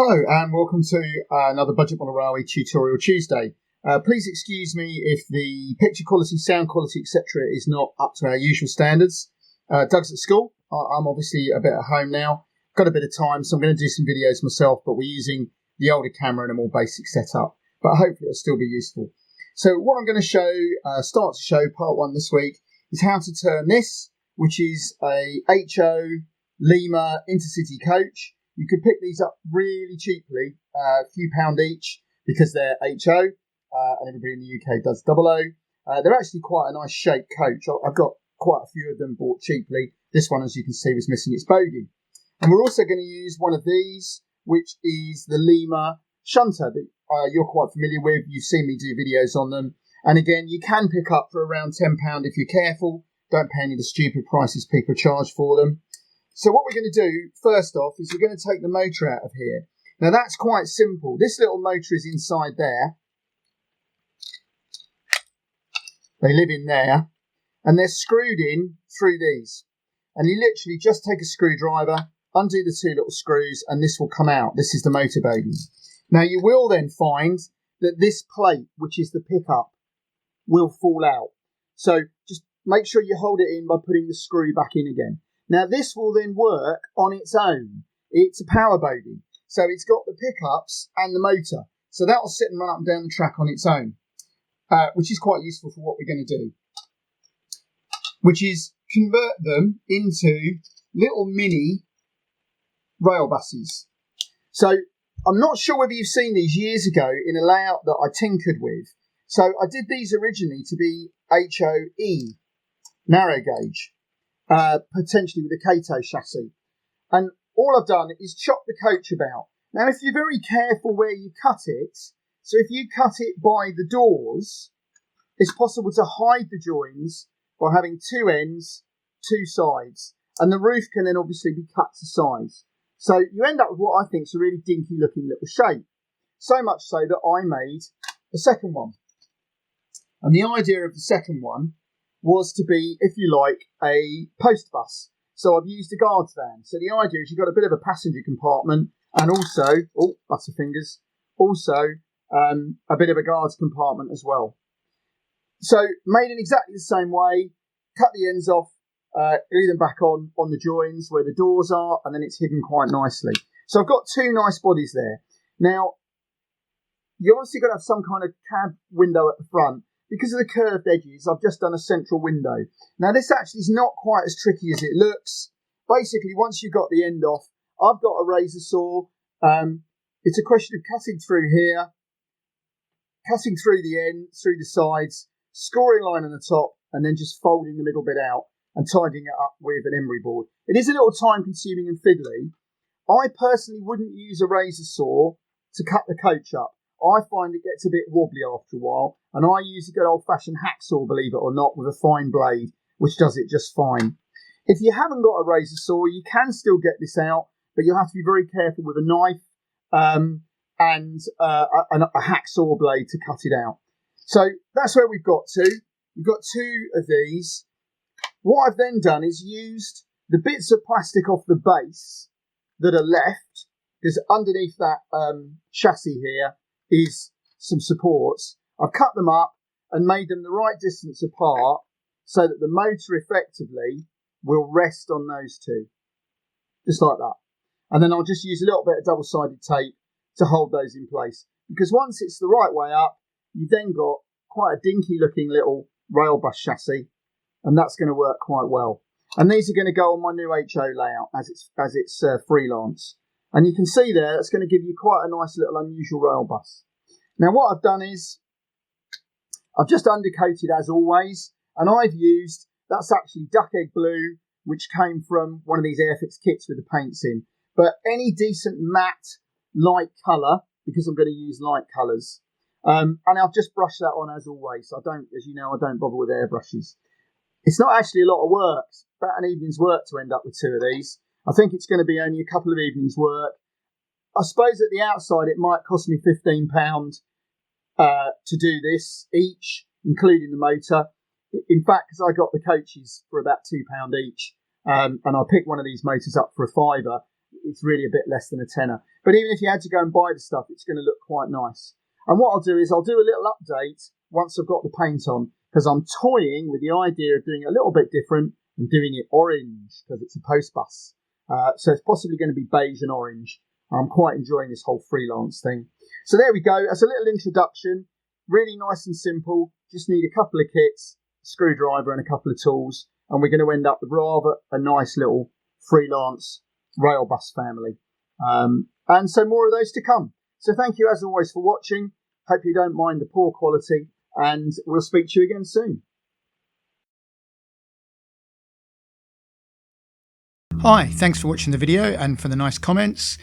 Hello and welcome to another Budget Model Railway Tutorial Tuesday. Please excuse me if the picture quality, sound quality, etc. is not up to our usual standards. Doug's at school. I'm obviously a bit at home now. Got a bit of time, so I'm going to do some videos myself, but we're using the older camera and a more basic setup. But hopefully it'll still be useful. So what I'm going to show, start to show, part one this week, is how to turn this, which is a HO Lima intercity coach. You could pick these up really cheaply, a few pound each, because they're HO, and everybody in the UK does double O. They're actually quite a nice shaped coach. I've got quite a few of them bought cheaply. This one, as you can see, was missing its bogie. And we're also going to use one of these, which is the Lima shunter that you're quite familiar with. You've seen me do videos on them. And again, you can pick up for around £10 if you're careful. Don't pay any of the stupid prices people charge for them. So what we're going to do, first off, is we're going to take the motor out of here. Now, that's quite simple. This little motor is inside there. They live in there. And they're screwed in through these. And you literally just take a screwdriver, undo the two little screws, and this will come out. This is the motor bogie. Now, you will then find that this plate, which is the pickup, will fall out. So just make sure you hold it in by putting the screw back in again. Now, this will then work on its own. It's a power bogie. So it's got the pickups and the motor. So that will sit and run up and down the track on its own, which is quite useful for what we're going to do, which is convert them into little mini rail buses. So I'm not sure whether you've seen these years ago in a layout that I tinkered with. So I did these originally to be HOE, narrow gauge. Potentially with a Kato chassis. And all I've done is chop the coach about. Now, if you're very careful where you cut it, so if you cut it by the doors, it's possible to hide the joins by having two ends, two sides. And the roof can then obviously be cut to size. So you end up with what I think is a really dinky looking little shape. So much so that I made a second one. And the idea of the second one was to be, if you like, a post bus. So I've used a guard's van. So the idea is you've got a bit of a passenger compartment and also, butterfingers, also a bit of a guard's compartment as well. So made in exactly the same way, cut the ends off, glue them back on the joins where the doors are, and then it's hidden quite nicely. So I've got two nice bodies there. Now, you obviously got to have some kind of cab window at the front. Because of the curved edges, I've just done a central window. Now, this actually is not quite as tricky as it looks. Basically, once you've got the end off, I've got a razor saw. It's a question of cutting through here, cutting through the end, through the sides, scoring line on the top, and then just folding the middle bit out and tidying it up with an emery board. It is a little time-consuming and fiddly. I personally wouldn't use a razor saw to cut the coach up. I find it gets a bit wobbly after a while, and I use a good old-fashioned hacksaw, believe it or not, with a fine blade, which does it just fine. If you haven't got a razor saw, you can still get this out, but you'll have to be very careful with a knife and a hacksaw blade to cut it out. So that's where we've got to. We've got two of these. What I've then done is used the bits of plastic off the base that are left, because underneath that chassis here is some supports. I've cut them up and made them the right distance apart so that the motor effectively will rest on those two, just like that. And then I'll just use a little bit of double-sided tape to hold those in place, because once it's the right way up, you've then got quite a dinky looking little Railbus chassis, and that's going to work quite well. And these are going to go on my new HO layout as it's freelance. And you can see there, that's going to give you quite a nice little unusual rail bus. Now, what I've done is, I've just undercoated as always, and I've used, that's actually duck egg blue, which came from one of these Airfix kits with the paints in. But any decent matte, light colour, because I'm going to use light colours. And I've just brushed that on as always. I don't, as you know, I don't bother with airbrushes. It's not actually a lot of work. It's about an evening's work to end up with two of these. I think it's going to be only a couple of evenings' work. I suppose at the outside it might cost me £15 to do this each, including the motor. In fact, because I got the coaches for about £2 each, and I picked one of these motors up for a £5, it's really a bit less than a tenner. But even if you had to go and buy the stuff, it's going to look quite nice. And what I'll do is I'll do a little update once I've got the paint on, because I'm toying with the idea of doing it a little bit different and doing it orange because it's a post bus. So it's possibly going to be beige and orange. I'm quite enjoying this whole freelance thing. So there we go. That's a little introduction. Really nice and simple. Just need a couple of kits, a screwdriver and a couple of tools. And we're going to end up with rather a nice little freelance Railbus family. And so more of those to come. So thank you as always for watching. Hope you don't mind the poor quality. And we'll speak to you again soon. Hi, thanks for watching the video and for the nice comments.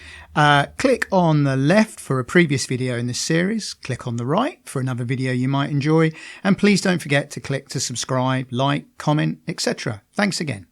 Click on the left for a previous video in this series. Click on the right for another video you might enjoy. And please don't forget to click to subscribe, like, comment, etc. Thanks again.